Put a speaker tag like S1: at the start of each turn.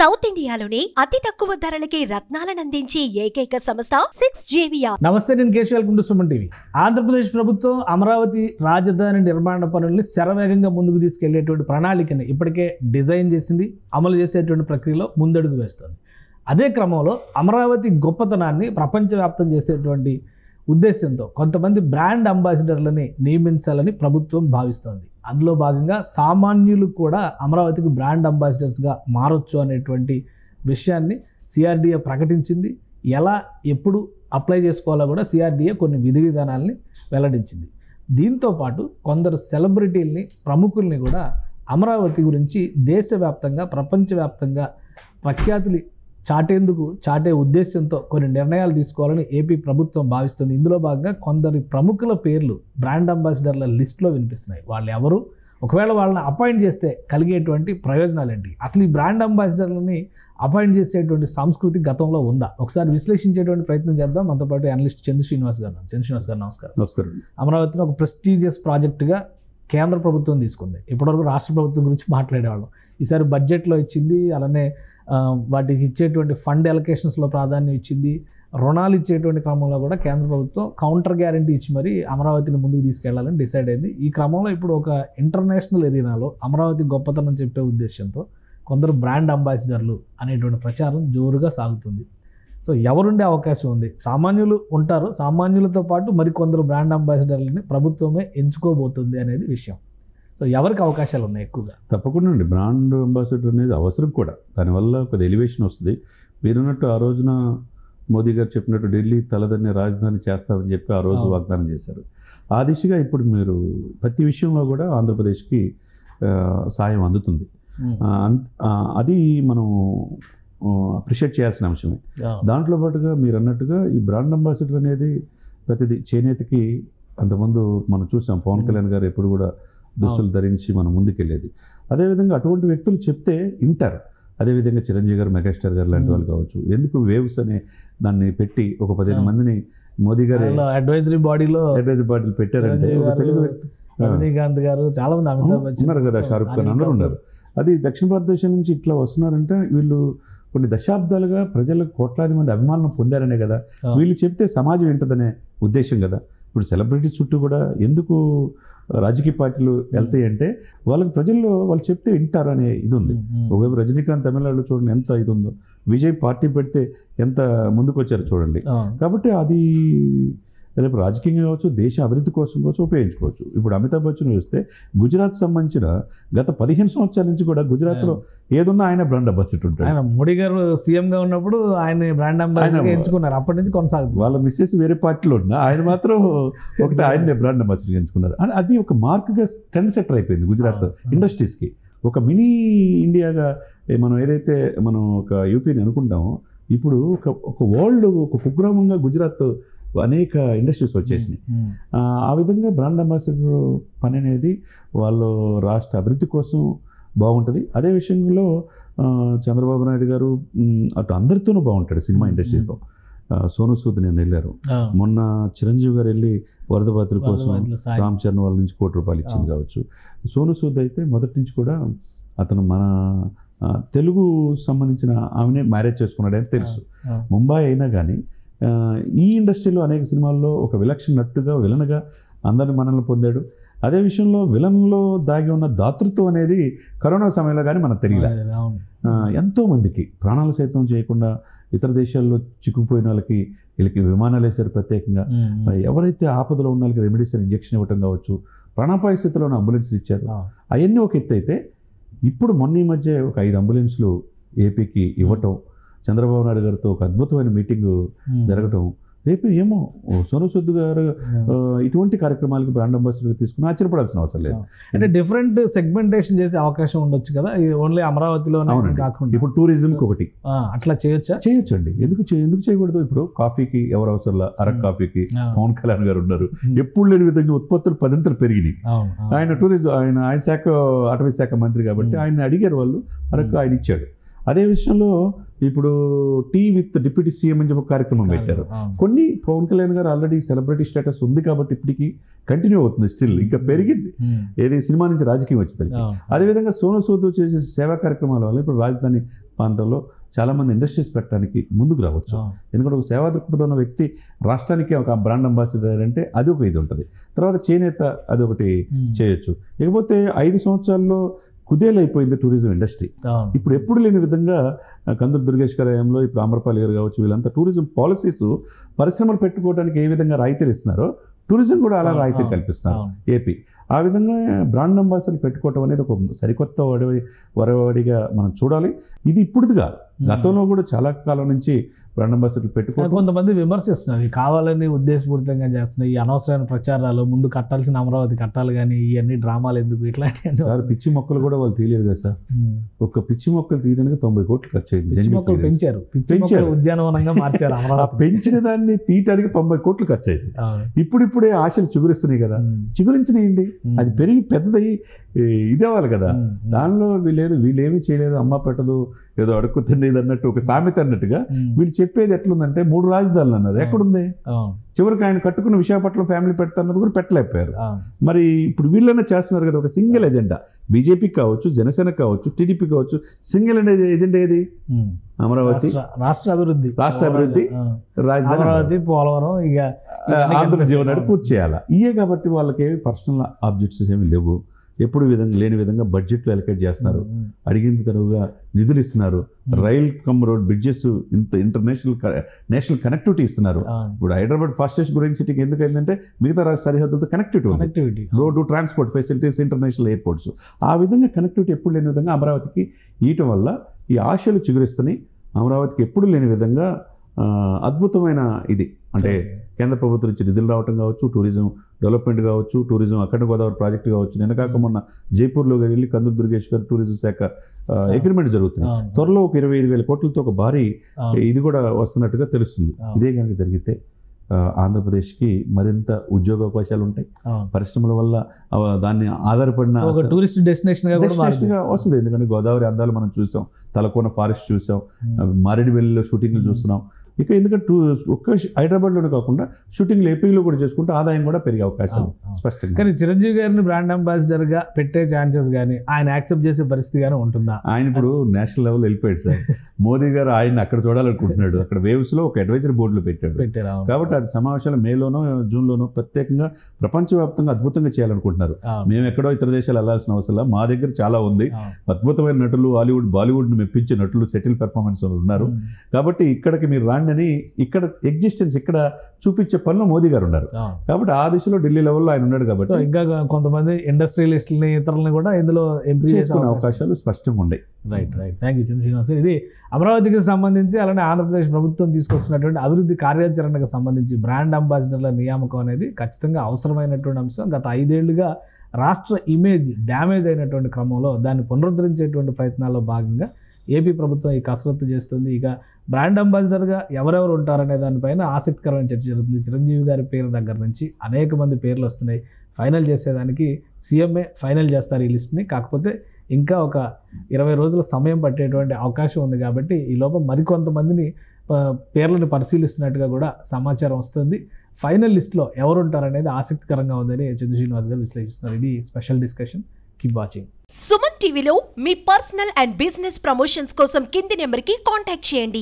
S1: South ఇండియాలోనే అతి తక్కువ ధరలకి రత్నాలనందించే ఏకైక సంస్థ 6JVR.
S2: నమస్తే, నేను Keshav. Welcome to Suman TV. Andhra Pradesh ప్రభుత్వం అమరావతి రాజధాని నిర్మాణ పనుల్ని శరవేగంగా ముందుకు తీసుకెళ్లేటువంటి ప్రణాళికని ఇప్పటికే డిజైన్ చేసింది, అమలు చేసేటువంటి ప్రక్రియలో ముందడుగు వేస్తుంది. అదే క్రమంలో అమరావతి గొప్పతనాన్ని ప్రపంచవ్యాప్తం చేసేటువంటి ఉద్దేశంతో కొంతమంది బ్రాండ్ అంబాసిడర్లని నియమించాలని ప్రభుత్వం భావిస్తోంది. అందులో భాగంగా సామాన్యులు కూడా అమరావతికి బ్రాండ్ అంబాసిడర్స్గా మారొచ్చు అనేటువంటి విషయాన్ని సిఆర్డీఏ ప్రకటించింది. ఎలా, ఎప్పుడు అప్లై చేసుకోవాలో కూడా సిఆర్డీఏ కొన్ని విధి విధానాలని వెల్లడించింది. దీంతోపాటు కొందరు సెలబ్రిటీల్ని, ప్రముఖుల్ని కూడా అమరావతి గురించి దేశవ్యాప్తంగా, ప్రపంచవ్యాప్తంగా ప్రఖ్యాతులు చాటే ఉద్దేశంతో కొన్ని నిర్ణయాలు తీసుకోవాలని ఏపీ ప్రభుత్వం భావిస్తుంది. ఇందులో భాగంగా కొందరి ప్రముఖుల పేర్లు బ్రాండ్ అంబాసిడర్ల లిస్టులో వినిపిస్తున్నాయి. వాళ్ళు ఎవరు, ఒకవేళ వాళ్ళని అపాయింట్ చేస్తే కలిగేటువంటి ప్రయోజనాలు ఏంటి, అసలు ఈ బ్రాండ్ అంబాసిడర్లని అపాయింట్ చేసేటువంటి సంస్కృతి గతంలో ఉందా, ఒకసారి విశ్లేషించేటువంటి ప్రయత్నం చేద్దాం. మనతో పాటు అనలిస్ట్ చంద్ర శ్రీనివాస్ గారు. నమస్కారం. అమరావతిని ఒక ప్రెస్టీజియస్ ప్రాజెక్టుగా కేంద్ర ప్రభుత్వం తీసుకుంది. ఇప్పటివరకు రాష్ట్ర ప్రభుత్వం గురించి మాట్లాడేవాళ్ళం. ఈసారి బడ్జెట్లో ఇచ్చింది, అలానే వాటికి ఇచ్చేటువంటి ఫండ్ ఎలకేషన్స్లో ప్రాధాన్యం ఇచ్చింది. రుణాలు ఇచ్చేటువంటి క్రమంలో కూడా కేంద్ర ప్రభుత్వం కౌంటర్ గ్యారంటీ ఇచ్చి మరి అమరావతిని ముందుకు తీసుకెళ్లాలని డిసైడ్ అయింది. ఈ క్రమంలో ఇప్పుడు ఒక ఇంటర్నేషనల్ ఏరియాలో అమరావతి గొప్పతనం చెప్పే ఉద్దేశంతో కొందరు బ్రాండ్ అంబాసిడర్లు అనేటువంటి ప్రచారం జోరుగా సాగుతుంది. సో ఎవరుండే అవకాశం ఉంది? సామాన్యులు ఉంటారు, సామాన్యులతో పాటు మరికొందరు బ్రాండ్ అంబాసిడర్లని ప్రభుత్వమే ఎంచుకోబోతుంది అనేది విషయం. సో ఎవరికి అవకాశాలు ఉన్నాయి ఎక్కువగా?
S3: తప్పకుండా అండి. బ్రాండ్ అంబాసిడర్ అనేది అవసరం కూడా. దానివల్ల ఒక ఎలివేషన్ వస్తుంది. మీరున్నట్టు ఆ రోజున మోదీ గారు చెప్పినట్టు ఢిల్లీ తలదన్నే రాజధాని చేస్తామని చెప్పి ఆ రోజు వాగ్దానం చేశారు. ఆ దిశగా ఇప్పుడు మీరు ప్రతి విషయంలో కూడా ఆంధ్రప్రదేశ్కి సాయం అందుతుంది. అది మనం అప్రిషియేట్ చేయాల్సిన అంశమే. దాంట్లో పాటుగా మీరు అన్నట్టుగా ఈ బ్రాండ్ అంబాసిడర్ అనేది ప్రతిదీ చేనేతకి అంతకుముందు మనం చూసాం. పవన్ కళ్యాణ్ గారు ఎప్పుడు కూడా దుస్తులు ధరించి మనం ముందుకెళ్ళేది. అదేవిధంగా అటువంటి వ్యక్తులు చెప్తే వింటారు. అదేవిధంగా చిరంజీవి గారు, మెగాస్టార్ గారు లాంటి వాళ్ళు కావచ్చు. ఎందుకు వేవ్స్ అనే దాన్ని పెట్టి ఒక 15 మందిని మోదీ గారు
S2: అడ్వైజరీ బాడీలో
S3: పెట్టారంటే ఒక తెలుగు వ్యక్తి,
S2: రజనీకాంత్ గారు, చాలా మంది, అమితాబ్ బచ్చన్
S3: ఉన్నారు కదా, షారుఖ్ ఖాన్, అందరూ ఉన్నారు. అది దక్షిణ భారతదేశం నుంచి ఇట్లా వస్తున్నారంటే వీళ్ళు కొన్ని దశాబ్దాలుగా ప్రజలకు కోట్లాది మంది అభిమానులు పొందారనే కదా. వీళ్ళు చెప్తే సమాజం వింటదనే ఉద్దేశం కదా. ఇప్పుడు సెలబ్రిటీస్ చుట్టూ కూడా ఎందుకు రాజకీయ పార్టీలు వెళ్తాయి అంటే వాళ్ళకి ప్రజల్లో వాళ్ళు చెప్తే వింటారు అనే ఇది ఉంది. ఒకవైపు రజనీకాంత్ తమిళనాడులో చూడండి ఎంత ఇది ఉందో, విజయ్ పార్టీ పెడితే ఎంత ముందుకు వచ్చారో చూడండి. కాబట్టి అది రేపు రాజకీయంగా కావచ్చు, దేశ అభివృద్ధి కోసం కావచ్చు ఉపయోగించుకోవచ్చు. ఇప్పుడు అమితాబ్ బచ్చన్ చూస్తే గుజరాత్ సంబంధించిన గత 15 సంవత్సరాల నుంచి కూడా గుజరాత్లో ఏదున్నా ఆయన బ్రాండ్ అంబాసిడర్ ఉంటాడు.
S2: ఆయన మోడీ గారు సీఎంగా ఉన్నప్పుడు ఆయన బ్రాండ్ అంబాసిడర్ ఎంచుకున్నారు. అప్పటి నుంచి కొనసాగుతుంది.
S3: వాళ్ళ మిస్సెస్ వేరే పార్టీలో ఉన్నా ఆయన మాత్రం ఒకటి ఆయన్నే బ్రాండ్ అంబాసిడర్ ఎంచుకున్నారు. అని అది ఒక మార్క్గా ట్రెండ్ సెటర్ అయిపోయింది గుజరాత్ ఇండస్ట్రీస్కి. ఒక మినీ ఇండియాగా మనం ఏదైతే మనం ఒక యూపీని అనుకుంటామో, ఇప్పుడు ఒక వరల్డ్, ఒక కుగ్రామంగా గుజరాత్ అనేక ఇండస్ట్రీస్ వచ్చేసినాయి. ఆ విధంగా బ్రాండ్ అంబాసిడర్ పని అనేది వాళ్ళు రాష్ట్ర అభివృద్ధి కోసం బాగుంటుంది. అదే విషయంలో చంద్రబాబు నాయుడు గారు అటు అందరితోనూ బాగుంటాడు సినిమా ఇండస్ట్రీతో. సోను సూద్ నేను వెళ్ళారు మొన్న, చిరంజీవి గారు వెళ్ళి వరద బాధితుల కోసం రామ్ చరణ్ వాళ్ళ నుంచి ₹1 కోటి ఇచ్చింది కావచ్చు. సోను సూద్ అయితే మొదటి నుంచి కూడా అతను మన తెలుగు సంబంధించిన ఆమెనే మ్యారేజ్ చేసుకున్నాడని తెలుసు. ముంబై అయినా కానీ ఈ ఇండస్ట్రీలో అనేక సినిమాల్లో ఒక విలక్షణ నటుగా, విలన్గా అందరిని మనల్ని పొందాడు. అదే విషయంలో విలన్లో దాగి ఉన్న దాతృత్వం అనేది కరోనా సమయంలో కానీ మనకు తెలియదు. ఎంతోమందికి ప్రాణాలు సైతం చేయకుండా ఇతర దేశాల్లో చిక్కుపోయిన వాళ్ళకి వీళ్ళకి విమానాలు వేశారు ప్రత్యేకంగా. ఎవరైతే ఆపదలో ఉన్న వాళ్ళకి రెమెడీసిన్ ఇంజెక్షన్ ఇవ్వటం కావచ్చు, ప్రాణాపాయ స్థితిలో అంబులెన్స్లు ఇచ్చారు. అవన్నీ ఒక ఎత్తు అయితే, ఇప్పుడు మొన్న ఈ మధ్య ఒక 5 అంబులెన్స్లు ఏపీకి ఇవ్వటం, చంద్రబాబు నాయుడు గారితో ఒక అద్భుతమైన మీటింగ్ జరగటం, రేపు ఏమో సోను సూద్ గారు ఇటువంటి కార్యక్రమాలకు బ్రాండ్ అంబాసిడర్ తీసుకుని ఆశ్చర్యపడాల్సిన అవసరం లేదు.
S2: అంటే డిఫరెంట్ సెగ్మెంటేషన్ చేసే అవకాశం ఉండొచ్చు కదా, ఓన్లీ అమరావతిలో కాకుండా.
S3: ఇప్పుడు టూరిజంకి ఒకటి
S2: అట్లా
S3: చేయొచ్చండి. ఎందుకు చేయకూడదు? ఇప్పుడు కాఫీకి ఎవరు అవసరం, అరకు కాఫీకి పవన్ కళ్యాణ్ గారు ఉన్నారు. ఎప్పుడు లేని విధంగా ఉత్పత్తులు 10 పెరిగినాయి. ఆయన టూరిజం, ఆయన శాఖ, అటవీ శాఖ మంత్రి కాబట్టి ఆయన అడిగారు వాళ్ళు, అరకు ఆయన ఇచ్చాడు. అదే విషయంలో ఇప్పుడు టీ విత్ డిప్యూటీ సీఎం అని చెప్పి ఒక కార్యక్రమం పెట్టారు. కొన్ని పవన్ కళ్యాణ్ గారు ఆల్రెడీ సెలబ్రిటీ స్టేటస్ ఉంది కాబట్టి ఇప్పటికీ కంటిన్యూ అవుతుంది, స్టిల్ ఇంకా పెరిగింది. ఏది సినిమా నుంచి రాజకీయం వచ్చింది. అదేవిధంగా సోను సూద్ చేసే సేవా కార్యక్రమాల వల్ల ఇప్పుడు రాజధాని ప్రాంతంలో చాలామంది ఇండస్ట్రీస్ పెట్టడానికి ముందుకు రావచ్చు. ఎందుకంటే ఒక సేవా దృక్పథం ఉన్న వ్యక్తి రాష్ట్రానికి ఒక బ్రాండ్ అంబాసిడర్ అంటే అది ఒక ఇది ఉంటుంది. తర్వాత చేనేత అది ఒకటి చేయొచ్చు. ఇకపోతే 5 సంవత్సరాల్లో కుదేలైపోయింది టూరిజం ఇండస్ట్రీ. ఇప్పుడు ఎప్పుడు లేని విధంగా కందులు దుర్గేష్ గారి హయాంలో ఇప్పుడు ఆమ్రపాలి గారు కావచ్చు, వీళ్ళంతా టూరిజం పాలసీస్ పరిశ్రమలు పెట్టుకోవడానికి ఏ విధంగా రాయితీలు ఇస్తున్నారో టూరిజం కూడా అలా రాయితీ కల్పిస్తున్నారు ఏపీ. ఆ విధంగా బ్రాండ్ అంబాసిడర్ పెట్టుకోవటం అనేది ఒక సరికొత్త వరవడిగా మనం చూడాలి. ఇది ఇప్పుడుది కాదు, గతంలో కూడా చాలా కాలం నుంచి బ్రాండ్ అంబాసిడర్లు పెట్టుకోవడం.
S2: కొంతమంది విమర్శిస్తున్నారు, కావాలని ఉద్దేశపూరితంగా చేస్తున్నాయి ఈ అనవసరమైన ప్రచారాలు, ముందు కట్టాల్సిన అమరావతి కట్టాలి కానీ ఇవన్నీ డ్రామాలు ఎందుకు, ఇట్లాంటివి.
S3: పిచ్చి మొక్కలు కూడా వాళ్ళు తీయలేదు కదా సార్. ఒక పిచ్చి మొక్కలు తీయడానికి 90 కోట్లు ఖర్చు అయింది.
S2: పిచ్చి మొక్కలు పెంచారు, ఉద్యానవనంగా మార్చారు. అమరావతి
S3: పెంచిన దాన్ని తీయటానికి 90 కోట్లు ఖర్చు అయింది. ఇప్పుడిప్పుడే ఆశలు చిగురిస్తున్నాయి కదా, చిగురించినాయండి. అది పెరిగి పెద్దదై ఇదేవాలి కదా. దానిలో వీళ్ళేమీ చేయలేదు, అమ్మ పెట్టదు, ఏదో అడుక్కు తినేది అన్నట్టు ఒక సామెత అన్నట్టుగా వీళ్ళు చెప్పేది ఎట్లుందంటే 3 రాజధానులు అన్నారు. ఎక్కడుంది? చివరికి ఆయన కట్టుకున్న విశాఖపట్నం ఫ్యామిలీ పెడతాన్నది కూడా పెట్టలేకపోయారు. మరి ఇప్పుడు వీళ్ళన్నా చేస్తున్నారు కదా ఒక సింగిల్ ఎజెండా. బీజేపీకి కావచ్చు, జనసేన కావచ్చు, టీడీపీ కావచ్చు, సింగిల్ అనేది ఎజెండా ఏది? అమరావతి, రాష్ట్ర అభివృద్ధి, రాజధాని
S2: అమరావతి, పోలవరం, ఇక
S3: ఆంధ్రజీవనాన్ని పూర్తి చేయాలి. ఇయే కాబట్టి వాళ్ళకి పర్సనల్ ఆబ్జెక్టివ్స్ ఏమి లేవు. ఎప్పుడు లేని విధంగా బడ్జెట్లో అలొకేట్ చేస్తున్నారు, అడిగిన తరువుగా నిధులు ఇస్తున్నారు, rail cum road bridges, national connectivity ఇస్తున్నారు. ఇప్పుడు హైదరాబాద్ ఫాస్టెస్ట్ గ్రోయింగ్ సిటీకి ఎందుకైందంటే మిగతా రాష్ట్ర సరిహద్దులతో connectivity, road transport facilities, international airports. ఆ విధంగా కనెక్టివిటీ ఎప్పుడు లేని విధంగా అమరావతికి ఇయటం వల్ల ఈ ఆశలు చిగురిస్తున్నాయి. అమరావతికి ఎప్పుడు లేని విధంగా అద్భుతమైన ఇది అంటే కేంద్ర ప్రభుత్వం నుంచి నిధులు రావటం కావచ్చు, టూరిజం డెవలప్మెంట్ కావచ్చు, టూరిజం అఖండ గోదావరి ప్రాజెక్టు కావచ్చు. నిన్న కాక మొన్న జైపూర్లో వెళ్ళి కందులు దుర్గేష్ గారు టూరిజం శాఖ అగ్రిమెంట్ జరుగుతుంది. త్వరలో ఒక 25,000 కోట్లతో ఒక భారీ ఇది కూడా వస్తున్నట్టుగా తెలుస్తుంది. ఇదే కనుక జరిగితే ఆంధ్రప్రదేశ్కి మరింత ఉద్యోగ అవకాశాలు ఉంటాయి. పరిశ్రమల వల్ల దాన్ని ఆధారపడిన
S2: టూరిస్ట్ డెస్టినేషన్గా
S3: వస్తుంది. ఎందుకంటే గోదావరి అందాలు మనం చూసాం, తలకోన ఫారెస్ట్ చూసాం, మారేడుమిల్లిలో షూటింగ్లు చూస్తున్నాం. ఇక ఎందుకంటే ఒక్క హైదరాబాద్లోనే కాకుండా షూటింగ్లు ఏపీలో కూడా చేసుకుంటే ఆదాయం కూడా పెరిగే అవకాశాలు స్పష్టంగా.
S2: కానీ చిరంజీవి గారిని బ్రాండ్ అంబాసిడర్గా పెట్టే ఛాన్సెస్ కానీ ఆయన యాక్సెప్ట్ చేసే పరిస్థితి కానీ ఉంటుందా?
S3: ఆయన ఇప్పుడు నేషనల్ లెవెల్ వెళ్ళిపోయాడు సార్. మోదీ గారు ఆయన అక్కడ చూడాలనుకుంటున్నాడు. అక్కడ వేవ్స్లో ఒక అడ్వైజరీ బోర్డులో పెట్టాడు. కాబట్టి అది సమావేశాలు మేలోనో జూన్లోనో ప్రత్యేకంగా ప్రపంచవ్యాప్తంగా అద్భుతంగా చేయాలనుకుంటున్నారు. మేము ఎక్కడో ఇతర దేశాలు వెళ్ళాల్సిన అవసరం మా దగ్గర చాలా ఉంది. అద్భుతమైన నటులు, హాలీవుడ్ బాలీవుడ్ని మెప్పించే నటులు, సెటిల్ పెర్ఫార్మెన్స్ ఉన్నారు. కాబట్టి ఇక్కడికి మీరు రాండి, ఇక్కడ ఎగ్జిస్టెన్స్ ఇక్కడ చూపించే పనిలో మోదీ గారు ఉన్నారు. కాబట్టి ఆ దిశలో ఢిల్లీ లెవెల్లో ఆయన ఉన్నాడు. కాబట్టి
S2: ఇంకా కొంతమంది ఇండస్ట్రియలిస్టులని, ఇతరులని కూడా ఇందులో ఎంపిక చేసుకునే
S3: అవకాశాలు స్పష్టంగా ఉన్నాయి.
S2: రైట్. Thank you Srinivas. ఇది అమరావతికి సంబంధించి అలానే ఆంధ్రప్రదేశ్ ప్రభుత్వం తీసుకొస్తున్నటువంటి అభివృద్ధి కార్యాచరణకు సంబంధించి బ్రాండ్ అంబాసిడర్ల నియామకం అనేది ఖచ్చితంగా అవసరమైనటువంటి అంశం. గత 5 ఏళ్లుగా రాష్ట్ర ఇమేజ్ డ్యామేజ్ అయినటువంటి క్రమంలో దాన్ని పునరుద్ధరించేటువంటి ప్రయత్నాల్లో భాగంగా ఏపీ ప్రభుత్వం ఈ కసరత్తు చేస్తుంది. ఇక బ్రాండ్ అంబాసిడర్గా ఎవరెవరు ఉంటారనే దానిపైన ఆసక్తికరమైన చర్చ జరుగుతుంది. చిరంజీవి గారి పేరు దగ్గర నుంచి అనేక మంది పేర్లు వస్తున్నాయి. ఫైనల్ చేసేదానికి సీఎంఏ ఫైనల్ చేస్తారు ఈ లిస్ట్ని. కాకపోతే ఇంకా ఒక 20 రోజుల సమయం పట్టేటువంటి అవకాశం ఉంది. కాబట్టి ఈ లోపల మరికొంతమందిని పేర్లను పరిశీలిస్తున్నట్టుగా కూడా సమాచారం వస్తుంది. ఫైనల్ లిస్ట్లో ఎవరు ఉంటారనేది ఆసక్తికరంగా ఉందని చంద్ర శ్రీనివాస్ గారు విశ్లేషిస్తున్నారు. ఇది special discussion. Keep watching.
S1: Suman టీవీలో మీ పర్సనల్ అండ్ బిజినెస్ ప్రమోషన్స్ కోసం కింది నెంబర్కి కాంటాక్ట్ చేయండి.